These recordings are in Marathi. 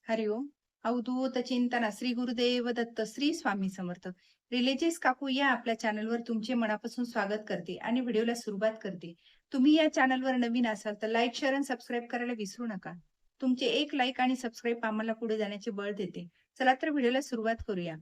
हरिओम. अवधूत चिंतन श्री गुरुदेव दत्त श्री स्वामी समर्थ. रिलेजेस काकू या आपल्या चॅनलवर तुमचे मनापासून स्वागत करते आणि व्हिडिओला सुरुवात करते. तुम्ही या चॅनलवर नवीन असाल तर लाईक, शेअर आणि सबस्क्राईब करायला विसरू नका. तुमचे एक लाईक आणि सबस्क्राईब आम्हाला पुढे जाण्याचे बळ देते. चला तर व्हिडिओला सुरुवात करूया.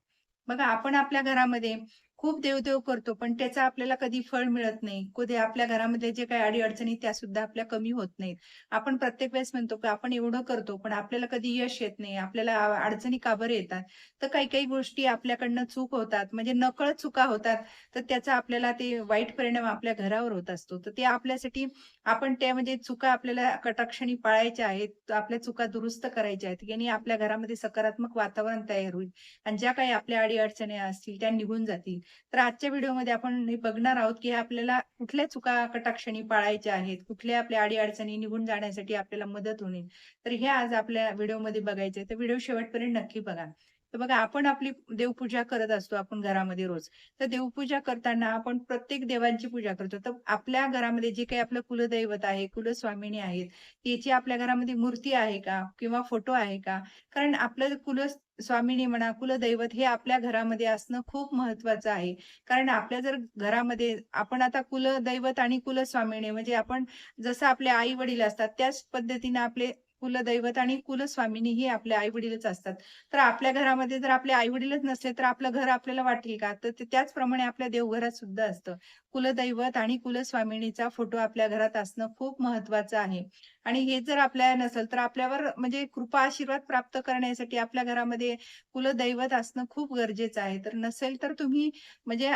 बघा आपण आपल्या घरामध्ये खूप देवदेव करतो, पण त्याचं आपल्याला कधी फळ मिळत नाही. कधी आपल्या घरामध्ये जे काही अडी-अडचणी त्या सुद्धा आपल्या कमी होत नाहीत. आपण प्रत्येक वेळेस म्हणतो की आपण एवढं करतो, पण आपल्याला कधी यश येत नाही. आपल्याला अडचणी का बरं येतात? तर काही-काही गोष्टी आपल्याकडनं चूक होतात, म्हणजे नकळत चुका होतात. तर त्याचा आपल्याला ते वाईट परिणाम आपल्या घरावर होत असतो. तर ते आपल्यासाठी आपण त्या म्हणजे चुका आपल्याला कटाक्षाने पाळायच्या आहेत. तर आपल्या चुका दुरुस्त करायच्या आहेत. याने आपल्या घरामध्ये सकारात्मक वातावरण तयार होईल आणि ज्या काही आपल्या अडी-अडचणी असतील त्या निघून जातील. तर आजच्या व्हिडिओमध्ये आपण हे बघणार आहोत, की आपल्याला कुठल्या चुका कटाक्षाने पाळायच्या आहेत, कुठल्या आपल्या अडी-अडचणी निघून जाण्यासाठी आपल्याला मदत होईल. तर हे आज आपल्या व्हिडिओमध्ये बघायचं आहे. तर व्हिडिओ शेवटपर्यंत नक्की बघा. तर बघा आपण आपली देवपूजा करत असतो आपण घरामध्ये रोज. तर देवपूजा करताना आपण प्रत्येक देवांची पूजा करतो. तर आपल्या घरामध्ये जे काही आपलं कुलदैवत आहे, कुलस्वामिनी आहेत, याची आपल्या घरामध्ये मूर्ती आहे का? किंवा फोटो आहे का? कारण आपलं स्वामिनी म्हणा, कुलदैवत हे आपल्या घरामध्ये असणं खूप महत्वाचं आहे. कारण आपल्या जर घरामध्ये आपण आता कुलदैवत आणि कुलस्वामिनी म्हणजे आपण जसं आपले आई-वडील असतात, त्याच पद्धतीने आपले कुलदैवत आणि कुलस्वामिनी ही आपले आई-वडीलच असतात. तर आपल्या घरामध्ये जर आपले आई-वडीलच नसले, तर आपलं घर आपल्याला वाटेल का? तर ते त्याचप्रमाणे आपल्या देवघरात सुद्धा असतं. कुलदैवत आणि कुलस्वामिनीचा फोटो आपल्या घरात असणं खूप महत्वाचं आहे. आणि हे जर आपल्याला नसेल, तर आपल्यावर म्हणजे कृपा आशीर्वाद प्राप्त करण्यासाठी आपल्या घरामध्ये कुलदैवत असणं खूप गरजेचं आहे. तर नसेल तर तुम्ही म्हणजे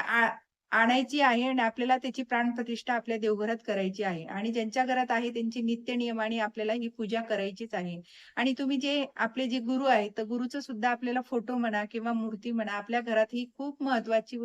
आणायची आहे आणि आपल्याला त्याची प्राणप्रतिष्ठा आपल्या देवघरात करायची आहे आणि ज्यांच्या घरात आहे त्यांची नित्य नियमाने आपल्याला ही पूजा करायचीच आहे. आणि तुम्ही जे आपले जे गुरु आहेत, तर गुरुचं सुद्धा आपल्याला फोटो म्हणा किंवा मूर्ती म्हणा आपल्या घरात ही खूप महत्वाची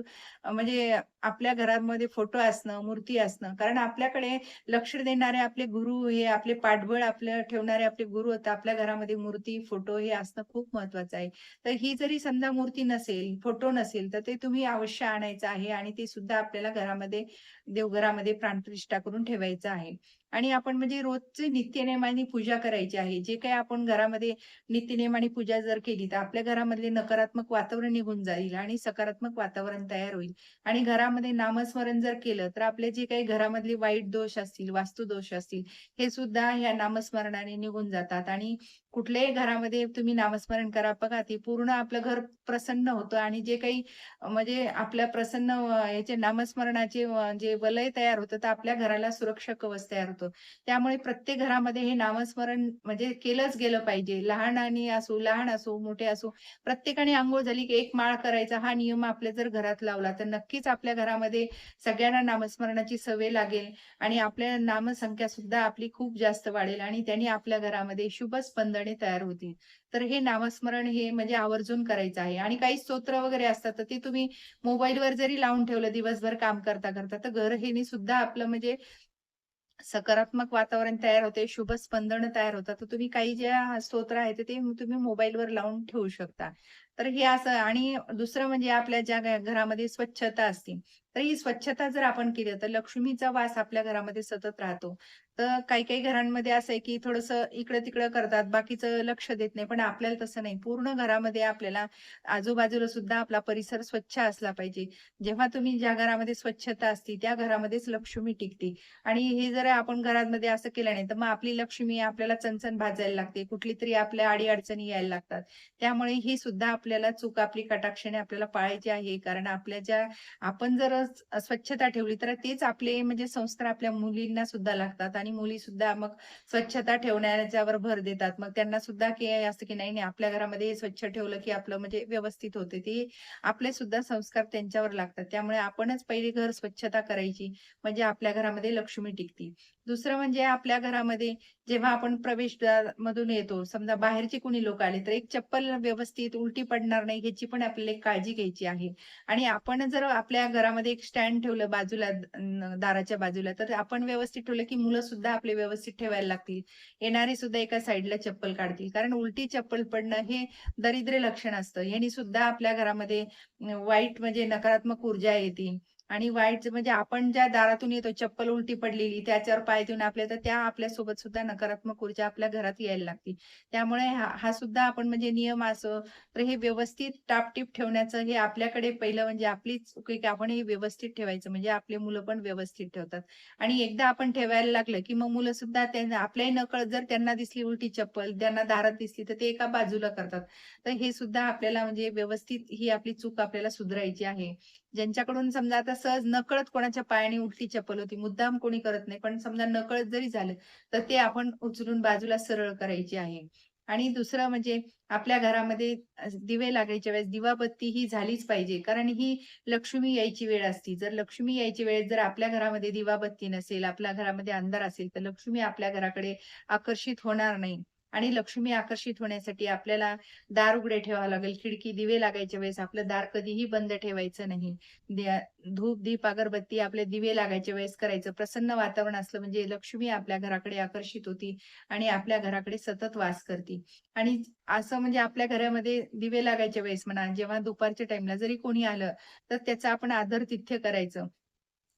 म्हणजे आपल्या घरामध्ये फोटो असणं, मूर्ती असणं. कारण आपल्याकडे लक्ष देणारे आपले गुरु हे आपले पाठबळ आपलं ठेवणारे आपले गुरु होते. आपल्या घरामध्ये मूर्ती, फोटो हे असणं खूप महत्वाचं आहे. तर ही जरी समजा मूर्ती नसेल, फोटो नसेल, तर ते तुम्ही अवश्य आणायचं आहे आणि ते सुद्धा आपल्याला घरामध्ये देवघरामध्ये प्राणप्रतिष्ठा करून ठेवायचं आहे. आणि आपण म्हणजे रोजचे नित्यनेमाने पूजा करायची आहे. जे काही आपण घरामध्ये नित्यनेमाने पूजा जर केली, तर आपल्या घरामधले नकारात्मक वातावरण निघून जाईल आणि सकारात्मक वातावरण तयार होईल. आणि घरामध्ये नामस्मरण जर केलं, तर आपले जे काही घरामधले वाईट दोष असतील, वास्तुदोष असतील, हे सुद्धा ह्या नामस्मरणाने निघून जातात आणि कुठल्याही घरामध्ये तुम्ही नामस्मरण करा. बघा ते पूर्ण आपलं घर प्रसन्न होतं आणि जे काही म्हणजे आपल्या प्रसन्न याचे नामस्मरणाचे जे वलय तयार होतं, तर आपल्या घराला सुरक्षा कवच तयार होतं. त्यामुळे प्रत्येक घरामध्ये हे नामस्मरण म्हणजे केलंच गेलं पाहिजे. लहान असो, मोठे असो, प्रत्येकाने अंघोळ झाली की एक माळ करायचा हा नियम आपल्या जर घरात लावला, तर नक्कीच आपल्या घरामध्ये सगळ्यांना नामस्मरणाची सवय लागेल आणि आपल्या नामसंख्या सुद्धा आपली खूप जास्त वाढेल आणि त्यांनी आपल्या घरामध्ये शुभ स्पंदने तयार होतील. तर हे नामस्मरण हे म्हणजे आवर्जून करायचं आहे आणि काही स्तोत्र वगैरे असतात, तर ते तुम्ही मोबाईलवर जरी लावून ठेवलं दिवसभर काम करता, तर घर हे सुद्धा आपलं म्हणजे सकारात्मक वातावरण तयार होते, शुभ स्पंदन तयार होतात. तर तुम्ही काही ज्या स्तोत्र आहेत, ते तुम्ही मोबाईलवर लावून ठेवू शकता. तर हे असं आणि दुसरं म्हणजे आपल्या ज्या घरामध्ये स्वच्छता असते, तर ही स्वच्छता जर आपण केली, तर लक्ष्मीचा वास आपल्या घरामध्ये सतत राहतो. तर काही-काही घरांमध्ये असं आहे, की थोडंसं इकडं-तिकडं करतात, बाकीचं लक्ष देत नाही. पण आपल्याला तसं नाही. पूर्ण घरामध्ये आपल्याला आजूबाजूला सुद्धा आपला परिसर स्वच्छ असला पाहिजे. जेव्हा तुम्ही ज्या घरामध्ये स्वच्छता असते, त्या घरामध्येच लक्ष्मी टिकते. आणि हे जर आपण घरामध्ये असं केलं नाही, तर मग आपली लक्ष्मी आपल्याला चणचण भाजायला लागते. कुठलीतरी आपल्या अडी-अडचणी यायला लागतात. त्यामुळे ही सुद्धा आपल्याला चूक आपली कटाक्षाने आपल्याला पाळायची आहे. कारण आपल्या ज्या आपण जर स्वच्छता ठेवली, तर तेच आपले म्हणजे संस्कार आपल्या मुलींना सुद्धा लागतात आणि मुली सुद्धा मग स्वच्छता ठेवण्याच्यावर भर देतात. मग त्यांना सुद्धा की असं की नाही, नाही आपल्या घरामध्ये हे स्वच्छ ठेवलं, की आपलं म्हणजे व्यवस्थित होते. ते आपले सुद्धा संस्कार त्यांच्यावर लागतात. त्यामुळे आपणच पहिली घर स्वच्छता करायची. म्हणजे आपल्या घरामध्ये लक्ष्मी टिकते. दुसरं म्हणजे आपल्या घरामध्ये जेव्हा आपण प्रवेशद्वारामधून येतो, समजा बाहेरचे कोणी लोक आले, तर एक चप्पल व्यवस्थित उलटी पडणार नाही ह्याची पण आपल्याला एक काळजी घ्यायची आहे. आणि आपण जर आपल्या घरामध्ये एक स्टँड ठेवलं बाजूला दाराच्या बाजूला, तर आपण व्यवस्थित ठेवलं की मुलं सुद्धा आपले व्यवस्थित ठेवायला लागतील. येणारे सुद्धा एका साइडला चप्पल काढतील. कारण उलटी चप्पल पडणं हे दरिद्र लक्षण असतं. ह्यानी सुद्धा आपल्या घरामध्ये वाईट म्हणजे नकारात्मक ऊर्जा येते. आणि वाईट म्हणजे आपण ज्या दारातून येतो चप्पल उलटी पडलेली, त्याच्यावर पाय देऊन आपल्या तर त्या आपल्यासोबत सुद्धा नकारात्मक ऊर्जा आपल्या घरात यायला लागते. त्यामुळे हा हा सुद्धा आपण म्हणजे नियम असो, तर हे व्यवस्थित टापटीप ठेवण्याचं हे आपल्याकडे पहिलं म्हणजे आपलीच चूक आहे, की आपण हे व्यवस्थित ठेवायचं म्हणजे आपली मुलं पण व्यवस्थित ठेवतात. आणि एकदा आपण ठेवायला लागलं, की मग मुलं सुद्धा त्यांना आपल्याही नकळत जर त्यांना दिसली उलटी चप्पल, त्यांना दारात दिसली, तर ते एका बाजूला करतात. तर हे सुद्धा आपल्याला म्हणजे व्यवस्थित ही आपली चूक आपल्याला सुधारायची आहे. ज्यांच्याकडून समजा आता सहज नकळत कोणाच्या पायाने उलटी चप्पल होती, मुद्दाम कोणी करत नाही, पण समजा नकळत जरी झालं, तर ते आपण उचलून बाजूला सरळ करायची आहे. आणि दुसरं म्हणजे आपल्या घरामध्ये दिवे लागायच्या वेळेस दिवाबत्ती ही झालीच पाहिजे. कारण ही लक्ष्मी यायची वेळ असते. जर लक्ष्मी यायची वेळेस जर आपल्या घरामध्ये दिवाबत्ती नसेल, आपल्या घरामध्ये अंधार असेल, तर लक्ष्मी आपल्या घराकडे आकर्षित होणार नाही. आणि लक्ष्मी आकर्षित होण्यासाठी आपल्याला दार उघडे ठेवावं लागेल. खिडकी, दिवे लागायच्या वेळेस आपलं दार कधीही बंद ठेवायचं नाही. धूप, दीप, अगरबत्ती आपले दिवे लागायच्या वेळेस करायचं. प्रसन्न वातावरण असलं म्हणजे लक्ष्मी आपल्या घराकडे आकर्षित होती आणि आपल्या घराकडे सतत वास करते. आणि असं म्हणजे आपल्या घरामध्ये दिवे लागायच्या वेळेस म्हणा, जेव्हा दुपारच्या टाईमला जरी कोणी आलं, तर त्याचा आपण आदरातिथ्य करायचं.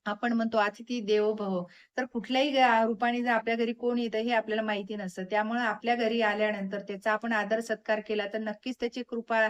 आपण म्हणतो "अतिथी देवो भव." तर कुठल्याही रूपाने जर आपल्या घरी कोण येतं हे आपल्याला माहिती नसतं. त्यामुळे आपल्या घरी आल्यानंतर त्याचा आपण आदर सत्कार केला तर नक्कीच त्याची कृपा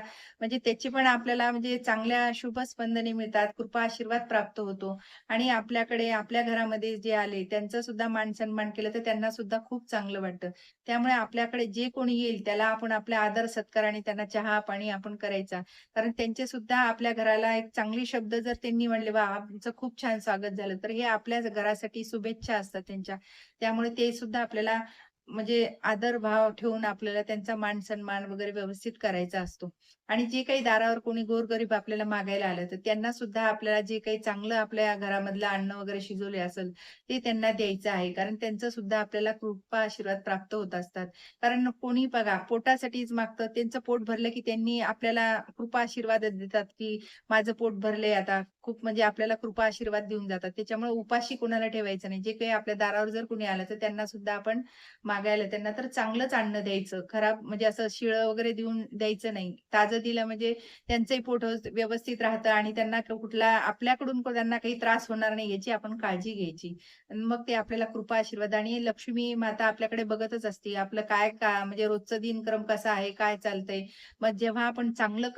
म्हणजे त्याची पण आपल्याला म्हणजे चांगल्या शुभ स्पंदने मिळतात. कृपा आशीर्वाद प्राप्त होतो आणि आपल्याकडे आपल्या घरामध्ये जे आले त्यांचा सुद्धा मान-सन्मान केला तर त्यांना सुद्धा खूप चांगलं वाटतं. त्यामुळे आपल्याकडे जे कोणी येईल त्याला आपण आपला आदर सत्कार आणि त्यांना चहा-पाणी आपण करायचा. कारण त्यांचे सुद्धा आपल्या घराला एक चांगले शब्द जर त्यांनी म्हणले, "वाह! आमचं खूप छान स्वागत झालं." तर हे आपल्याच घरासाठी शुभेच्छा असतात त्यांच्या. त्यामुळे ते सुद्धा आपल्याला म्हणजे आदर-भाव ठेवून आपल्याला त्यांचा मान-सन्मान वगैरे व्यवस्थित करायचा असतो. आणि जे काही दारावर कोणी गोरगरीब आपल्याला मागायला आलं, तर त्यांना सुद्धा आपल्याला जे काही चांगलं आपल्या घरामधलं अन्न वगैरे शिजवले असेल, ते त्यांना द्यायचं आहे. कारण त्यांचं सुद्धा आपल्याला कृपा आशीर्वाद प्राप्त होत असतात. कारण कोणी बघा पोटासाठीच मागतं. त्यांचं पोट भरलं की त्यांनी आपल्याला कृपा आशीर्वाद देतात, की माझं पोट भरलंय आता. खूप म्हणजे आपल्याला कृपा आशीर्वाद देऊन जातात. त्याच्यामुळे उपाशी कोणाला ठेवायचं नाही. जे काही आपल्या दारावर जर कोणी आलं, तर त्यांना सुद्धा आपण मागायला त्यांना तर चांगलंच अन्न द्यायचं. खराब म्हणजे असं शिळं वगैरे देऊन द्यायचं नाही. ताजं दिलं म्हणजे त्यांचंही पोट व्यवस्थित राहतं आणि त्यांना कुठला आपल्याकडून त्यांना काही त्रास होणार नाही याची आपण काळजी घ्यायची. आणि मग ते आपल्याला कृपा आशीर्वाद आणि लक्ष्मी माता आपल्याकडे बघतच असते. आपलं काय म्हणजे रोजचं दिनक्रम कसा आहे, काय चालतंय. मग जेव्हा आपण चांगलं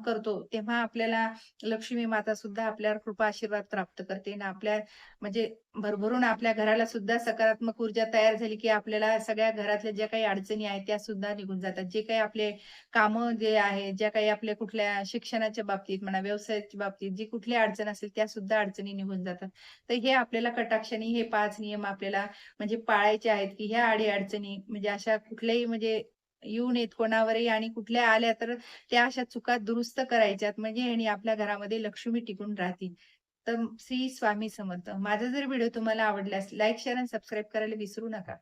करतो, तेव्हा आपल्याला लक्ष्मी माता सुद्धा आपल्यावर कृपा आशीर्वाद प्राप्त करते आणि आपल्या म्हणजे भरभरून आपल्या घराला सुद्धा सकारात्मक ऊर्जा तयार झाली, की आपल्याला सगळ्या घरातल्या ज्या काही अडचणी आहेत, त्या सुद्धा निघून जातात. जे काही आपले कामं जे आहे, ज्या काही आपल्या कुठल्या शिक्षणाच्या बाबतीत म्हणा, व्यवसायाच्या बाबतीत जी कुठली अडचण असेल, त्या सुद्धा अडचणी निघून जातात. तर हे आपल्याला कटाक्षाने हे 5 नियम आपल्याला म्हणजे पाळायचे आहेत, की ह्या अडी-अडचणी म्हणजे अशा कुठल्याही म्हणजे येऊ नयेत कोणावरही आणि कुठल्या आल्या तर त्या अशा चुका दुरुस्त करायच्यात. म्हणजे ह्यानी आपल्या घरामध्ये लक्ष्मी टिकून राहतील. तर श्री स्वामी समर्थ. माझा जर व्हिडिओ तुम्हाला आवडल्यास लाईक, शेअर आणि सबस्क्राईब करायला विसरू नका.